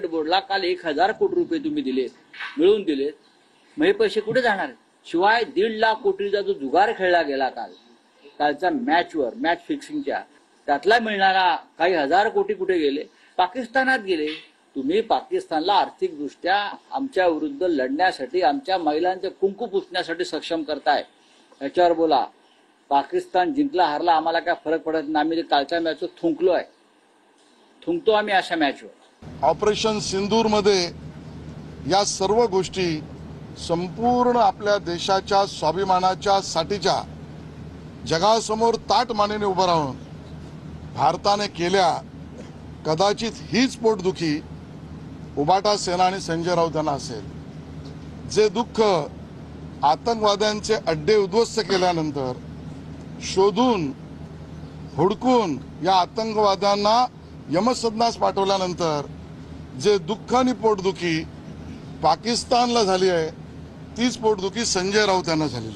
बोर्डला काल 1000 कोटी रुपये तुम्ही दिले, मिळवून दिले, मग हे पैसे कुठे जाणार? शिवाय 1.5 लाख कोटीचा जो जुगार खेळला गेला कालचा मॅच फिक्सिंगच्या, त्यातला मिळणारा काही हजार कोटी कुठे गेले? पाकिस्तानात गेले. तुम्ही पाकिस्तानला आर्थिकदृष्ट्या आमच्या विरुद्ध लढण्यासाठी, आमच्या महिलांचे कुंकू पुसण्यासाठी सक्षम करताय. याच्यावर बोला. पाकिस्तान जिंकला हारला आम्हाला काय फरक पडत नाही. आम्ही कालच्या मॅचवर थुंकतो आम्ही अशा मॅचवर. ऑपरेशन सिंदूर मध्ये या सर्व गोष्टी संपूर्ण आपल्या देशाच्या स्वाभिमानाच्या साठीच्या जगासमोर ताठ मानेने उभं राहून भारताने केल्या. कदाचित हीच पोटदुखी उबाटा सेना आणि संजय राऊत यांना असेल. जे दुःख आतंकवाद्यांचे अड्डे उद्ध्वस्त केल्यानंतर शोधून हुडकून या आतंकवाद्यांना यमसदनास पाठवल्यानंतर जे दुःख आणि पोटदुखी पाकिस्तानला झाली आहे, तीच पोटदुखी संजय राऊत यांना झालेली.